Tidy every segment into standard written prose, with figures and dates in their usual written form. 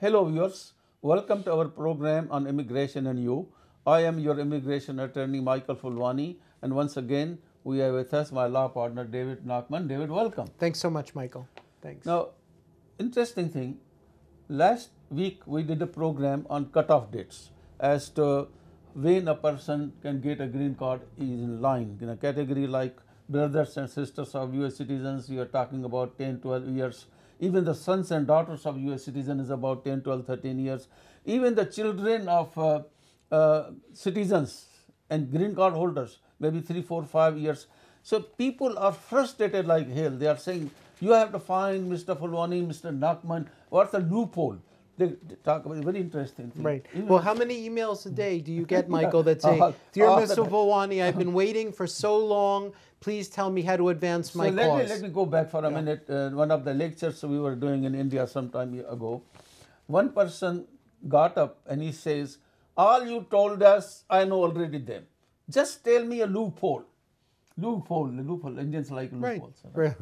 Hello viewers, welcome to our program on immigration and you. I am your immigration attorney Michael Fulwani, and once again we have with us my law partner David Nachman. David, welcome. Thanks so much, Michael. Thanks. Now, interesting thing, last week we did a program on cutoff dates as to when a person can get a green card is in line. In a category like brothers and sisters of US citizens, you are talking about 10, 12 years. Even the sons and daughters of US citizens is about 10, 12, 13 years. Even the children of citizens and green card holders, maybe 3, 4, 5 years. So people are frustrated like hell. They are saying, you have to find Mr. Fulwani, Mr. Nachman, what's the loophole? They talk about a very interesting thing. Right. Even Well, how many emails a day do you get, Michael, that say, Dear Mr. Fulwani, I've been waiting for so long. Please tell me how to advance my cause. Let me go back for a minute. One of the lectures we were doing in India some time ago, one person got up and he says, all you told us, I know already them. Just tell me a loophole. Loophole. Indians like loopholes. Right.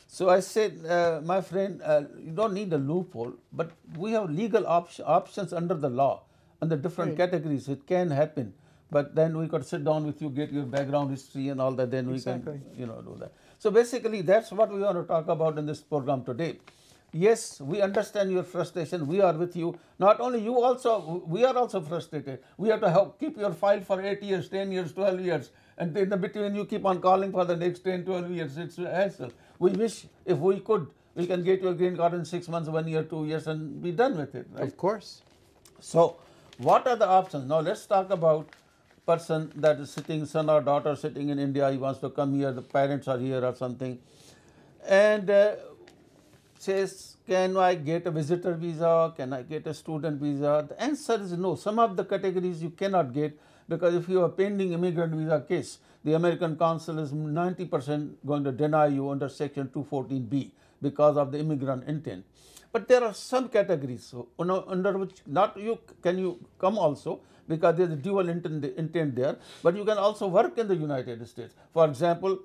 So I said, my friend, you don't need a loophole, but we have legal options under the law and the different categories. It can happen. But then we could sit down with you, get your background history and all that, then we can, do that. So basically, that's what we want to talk about in this program today. Yes, we understand your frustration. We are with you. Not only you also, we are also frustrated. We have to keep your file for 8 years, 10 years, 12 years. And in the between, you keep on calling for the next 10, 12 years. It's a hassle. We wish if we could, we can get your green card in 6 months, 1 year, 2 years and be done with it. Right? Of course. So what are the options? Now let's talk about person that is sitting, son or daughter sitting in India, he wants to come here, the parents are here or something, and says, can I get a visitor visa, can I get a student visa? The answer is no. Some of the categories you cannot get, because if you have a pending immigrant visa case, the American consul is 90% going to deny you under section 214B because of the immigrant intent. But there are some categories under which not you can you come also, because there is a dual intent there, but you can also work in the United States. For example,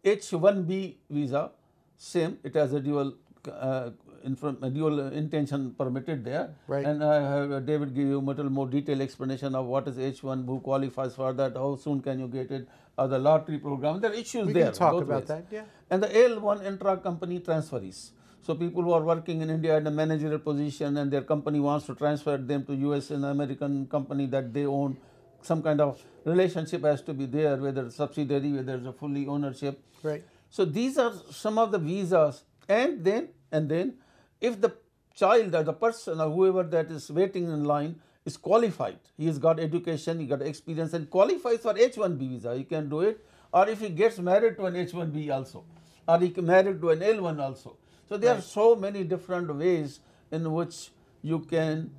H-1B visa, same, it has a dual intention permitted there. Right. And I have David give you a little more detailed explanation of what is H-1, who qualifies for that, how soon can you get it, or the lottery program. There are issues there. We can talk about that, yeah. And the L1 intra-company transferees. So people who are working in India in a managerial position and their company wants to transfer them to US and American company that they own, some kind of relationship has to be there, whether it's subsidiary, whether it's a fully ownership. Right. So these are some of the visas. And then if the child or the person or whoever that is waiting in line is qualified, he has got education, he got experience and qualifies for H-1B visa, he can do it. Or if he gets married to an H-1B also, or he can married to an L1 also. So there are so many different ways in which you can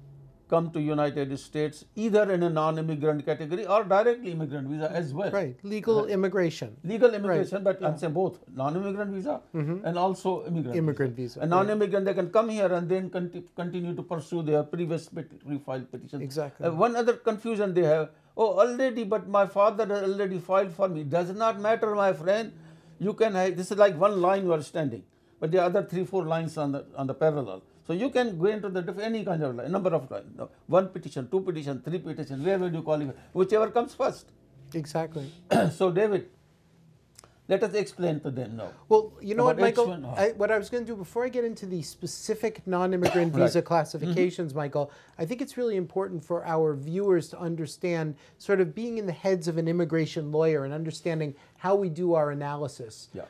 come to United States, either in a non-immigrant category or directly immigrant visa as well. Right, legal immigration. Legal immigration, but I'm saying both non-immigrant visa and also immigrant visa. A non-immigrant, they can come here and then continue to pursue their previous refiled petition. Exactly. One other confusion they have, oh, already, but my father has already filed for me. Does not matter, my friend. You can have, this is like one line you are standing, but there are other 3, 4 lines on the parallel. So you can go into the any kind of line, number of lines. No, 1 petition, 2 petition, 3 petition, where will you qualify? Whichever comes first. Exactly. So David, let us explain to them now. Well, you know what, Michael, H1, what I was going to do before I get into the specific non-immigrant visa classifications, Michael, I think it's really important for our viewers to understand sort of being in the heads of an immigration lawyer and understanding how we do our analysis. Yeah.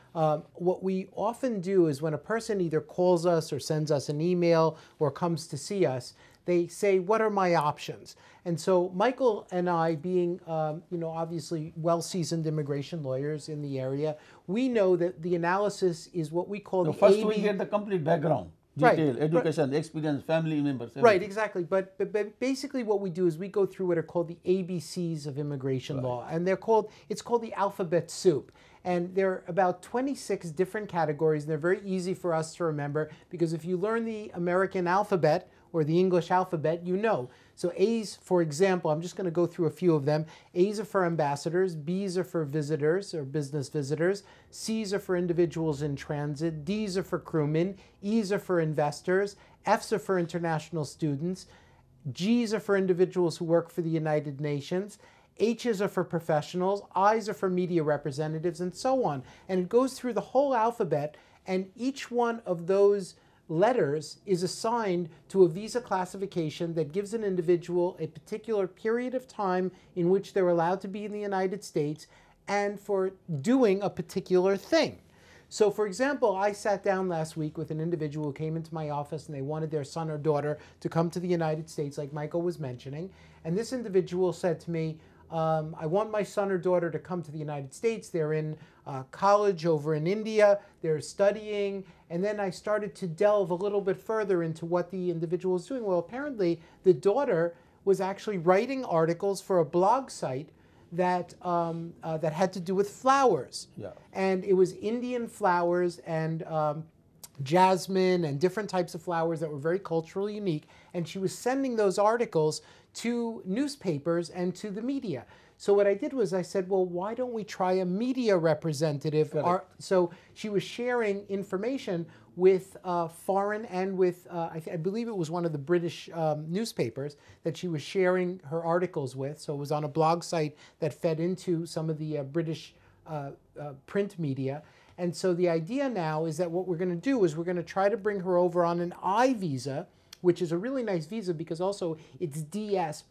What we often do is when a person either calls us or sends us an email or comes to see us, they say, what are my options? And so Michael and I, being obviously well-seasoned immigration lawyers in the area, we know that the analysis is what we call first we get the complete background, detail, education, experience, family members. Everything. Right, exactly. But basically what we do is we go through what are called the ABCs of immigration law. And it's called the alphabet soup. And there are about 26 different categories. They're very easy for us to remember because if you learn the American alphabet, or the English alphabet, you know. So A's, for example, I'm just going to go through a few of them. A's are for ambassadors, B's are for visitors or business visitors, C's are for individuals in transit, D's are for crewmen, E's are for investors, F's are for international students, G's are for individuals who work for the United Nations, H's are for professionals, I's are for media representatives, and so on. And it goes through the whole alphabet, and each one of those letters is assigned to a visa classification that gives an individual a particular period of time in which they're allowed to be in the United States and for doing a particular thing. So, for example, I sat down last week with an individual who came into my office and they wanted their son or daughter to come to the United States, like Michael was mentioning. And this individual said to me, I want my son or daughter to come to the United States. They're in college over in India. They're studying. And then I started to delve a little bit further into what the individual was doing. Well, apparently the daughter was actually writing articles for a blog site that that had to do with flowers. Yeah. And it was Indian flowers and jasmine and different types of flowers that were very culturally unique. And she was sending those articles to newspapers and to the media. So what I did was I said, well, why don't we try a media representative? So she was sharing information with foreign and with, I believe it was one of the British newspapers that she was sharing her articles with. So it was on a blog site that fed into some of the British print media. And so the idea now is that what we're going to do is we're going to try to bring her over on an I visa, which is a really nice visa because also it's DS,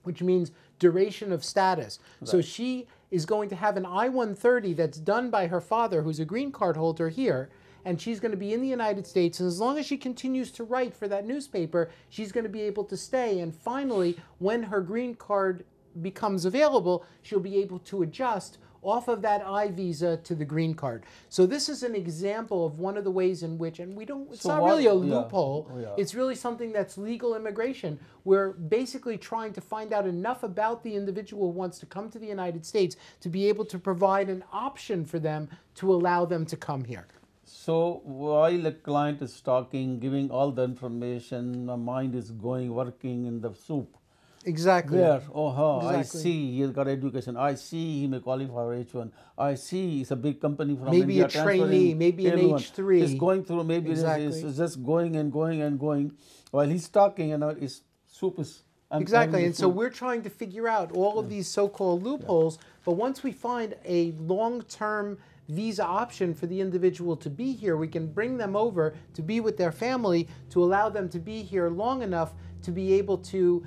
which means duration of status. Right. So she is going to have an I-130 that's done by her father, who's a green card holder here, and she's going to be in the United States. And as long as she continues to write for that newspaper, she's going to be able to stay. And finally, when her green card becomes available, she'll be able to adjust off of that I visa to the green card. So this is an example of one of the ways in which, and it's not really a loophole, it's really something that's legal immigration. We're basically trying to find out enough about the individual who wants to come to the United States to be able to provide an option for them to allow them to come here. So while the client is talking, giving all the information, my mind is going, working in the soup. Exactly. Where, exactly. I see he's got education. I see he may qualify for H1. I see it's a big company from maybe India. A trainee, maybe an H3. It's going through, maybe it's just going and going and going. While he's talking, his soup is... Exactly, and so we're trying to figure out all of these so-called loopholes, but once we find a long-term visa option for the individual to be here, we can bring them over to be with their family to allow them to be here long enough to be able to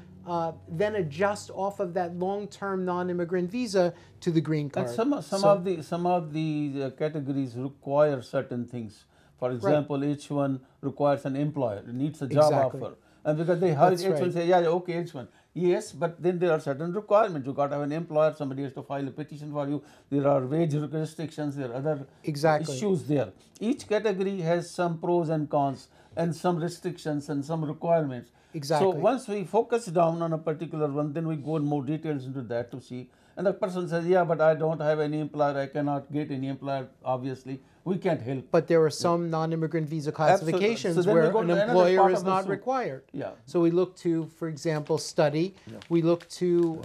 then adjust off of that long-term non-immigrant visa to the green card. And some of the categories require certain things. For example, H1 requires an employer, it needs a job offer. And because they hire H1, say, yeah, okay, H1. Yes, but then there are certain requirements. You got to have an employer, somebody has to file a petition for you. There are wage restrictions, there are other issues there. Each category has some pros and cons and some restrictions and some requirements. Exactly. So once we focus down on a particular one, then we go in more details into that to see. And the person says, yeah, but I don't have any employer, I cannot get any employer, obviously. We can't help. But there are some non-immigrant visa classifications where an employer is not required. Yeah. So we look to, for example, study. Yeah. We look to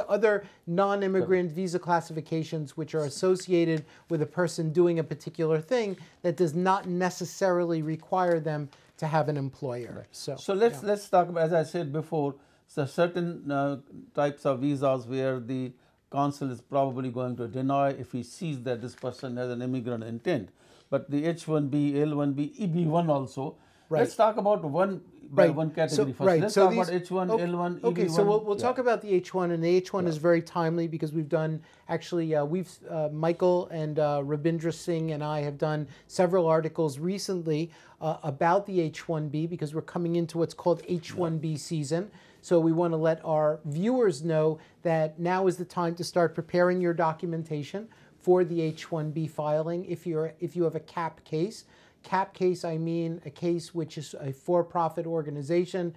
other non-immigrant visa classifications which are associated with a person doing a particular thing that does not necessarily require them to have an employer. Right. So let's talk about, as I said before, so certain types of visas where the consul is probably going to deny if he sees that this person has an immigrant intent. But the H1B, L1B, EB1 also. Right. Let's talk about one category first. Let's talk about H1, L1, EB1. Okay, so we'll talk about the H1, and the H1 is very timely because we've done, actually, Michael and Rabindra Singh and I have done several articles recently about the H1B because we're coming into what's called H1B season. So we want to let our viewers know that now is the time to start preparing your documentation for the H1B filing if you have a CAP case. CAP case, I mean a case which is a for-profit organization.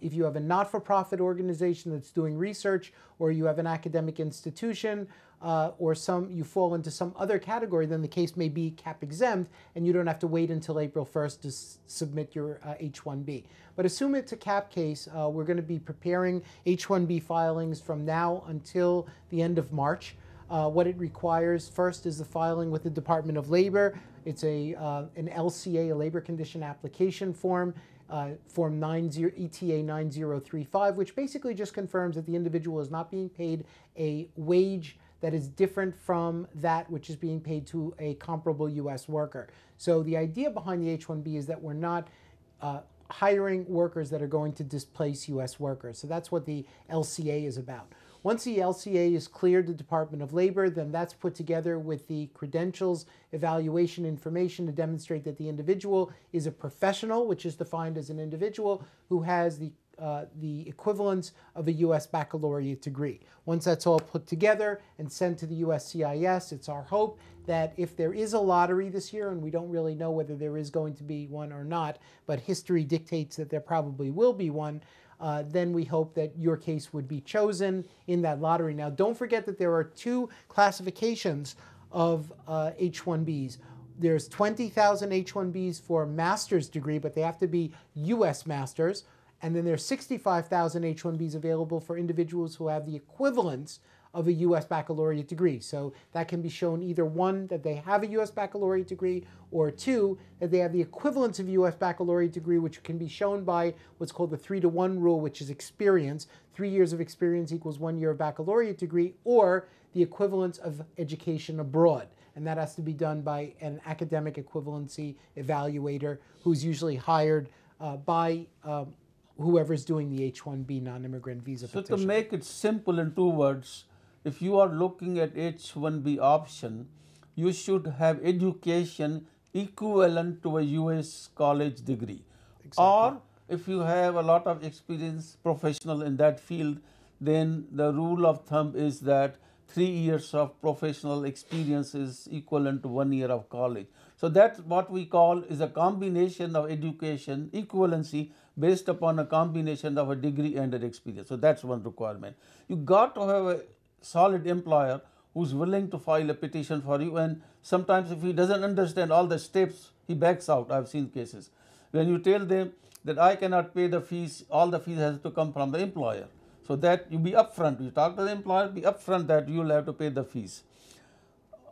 If you have a not-for-profit organization that's doing research, or you have an academic institution, or you fall into some other category, then the case may be CAP exempt, and you don't have to wait until April 1st to submit your H-1B. But assume it's a CAP case. We're going to be preparing H-1B filings from now until the end of March. What it requires first is the filing with the Department of Labor. It's an LCA, a labor condition application form, Form ETA 9035, which basically just confirms that the individual is not being paid a wage that is different from that which is being paid to a comparable U.S. worker. So the idea behind the H-1B is that we're not hiring workers that are going to displace U.S. workers. So that's what the LCA is about. Once the LCA is cleared the Department of Labor, then that's put together with the credentials evaluation information to demonstrate that the individual is a professional, which is defined as an individual who has the equivalence of a U.S. baccalaureate degree. Once that's all put together and sent to the USCIS, it's our hope that if there is a lottery this year, and we don't really know whether there is going to be one or not, but history dictates that there probably will be one, then we hope that your case would be chosen in that lottery. Now, don't forget that there are two classifications of H-1Bs. There's 20,000 H-1Bs for a master's degree, but they have to be U.S. masters. And then there's 65,000 H-1Bs available for individuals who have the equivalence of a U.S. baccalaureate degree. So that can be shown either one, that they have a U.S. baccalaureate degree, or two, that they have the equivalence of a U.S. baccalaureate degree, which can be shown by what's called the 3-to-1 rule, which is experience. 3 years of experience equals 1 year of baccalaureate degree, or the equivalence of education abroad. And that has to be done by an academic equivalency evaluator who's usually hired by whoever's doing the H-1B non-immigrant visa petition. So to make it simple in 2 words, if you are looking at H-1B option, you should have education equivalent to a U.S. college degree. Exactly. Or if you have a lot of experience professional in that field, then the rule of thumb is that 3 years of professional experience is equivalent to 1 year of college. So that's what we call is a combination of education equivalency based upon a combination of a degree and an experience. So that's one requirement. You got to have a solid employer who's willing to file a petition for you, and sometimes if he doesn't understand all the steps, he backs out. I've seen cases. When you tell them that I cannot pay the fees, all the fees has to come from the employer. So that you be upfront. You talk to the employer, be upfront that you will have to pay the fees.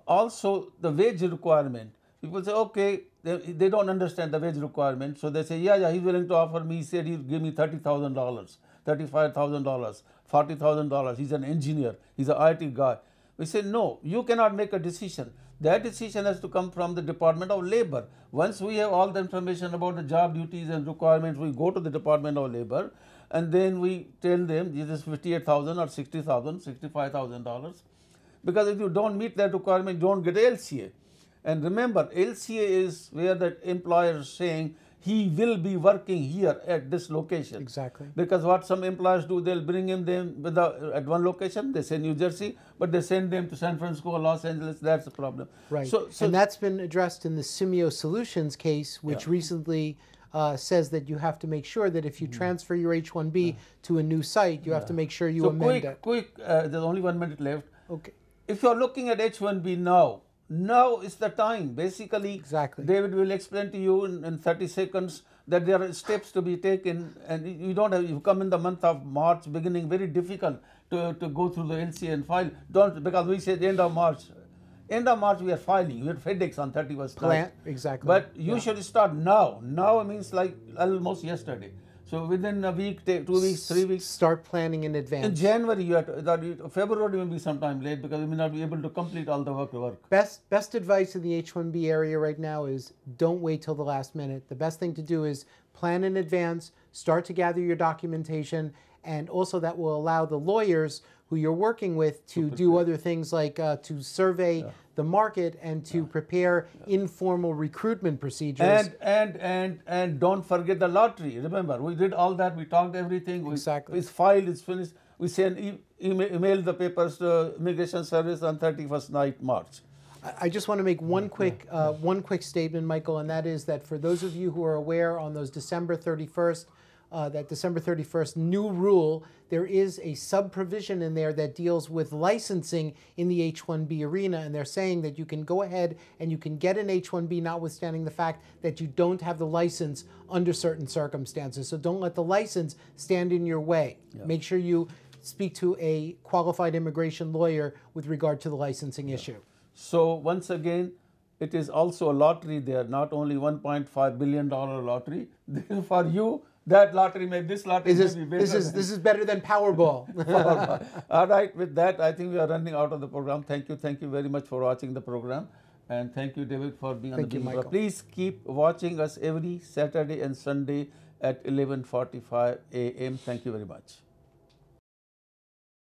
Also, the wage requirement. People say, okay, they don't understand the wage requirement. So they say, yeah, he's willing to offer me, he said he'll give me $30,000, $35,000, $40,000. He's an engineer, he's an IT guy. We say, no, you cannot make a decision. That decision has to come from the Department of Labor. Once we have all the information about the job duties and requirements, we go to the Department of Labor, and then we tell them this is $58,000 or $60,000, $65,000. Because if you don't meet that requirement, you don't get LCA. And remember, LCA is where the employer is saying he will be working here at this location. Exactly. Because what some employers do, they'll bring him them at one location, they say New Jersey, but they send them to San Francisco or Los Angeles. That's the problem. Right. So and that's been addressed in the Simeo Solutions case, which recently says that you have to make sure that if you transfer your H-1B to a new site, you have to make sure you amend it. There's only 1 minute left. Okay. If you're looking at H-1B now is the time. Basically, exactly. David will explain to you in 30 seconds that there are steps to be taken, and you don't have, you come in the month of March, beginning very difficult to go through the LCA and file. Don't, because we said end of March. End of March we are filing. We had FedEx on 31st. Exactly. But you should start now. Now means like almost yesterday. So within a week, 2 weeks, 3 weeks. Start planning in advance. In January, you have to, February will be sometime late because we may not be able to complete all the work. Best advice in the H-1B area right now is don't wait till the last minute. The best thing to do is plan in advance, start to gather your documentation, and also that will allow the lawyers who you're working with to do other things like to survey the market and to prepare informal recruitment procedures. And don't forget the lottery. Remember, we did all that. We talked everything. Exactly. It's filed. It's finished. We send email the papers to Immigration Service on 31st night March. I just want to make one quick statement, Michael, and that is that for those of you who are aware, on those December 31st, that December 31st new rule, there is a sub-provision in there that deals with licensing in the H-1B arena, and they're saying that you can go ahead and you can get an H-1B notwithstanding the fact that you don't have the license under certain circumstances. So don't let the license stand in your way. Yeah. Make sure you speak to a qualified immigration lawyer with regard to the licensing issue. So once again, it is also a lottery there, not only $1.5 billion lottery. For you, that lottery this lottery may be better. This is better than Powerball. Powerball. All right, with that, I think we are running out of the program. Thank you very much for watching the program. And thank you, David, for being on the program. Please keep watching us every Saturday and Sunday at 11:45 a.m. Thank you very much.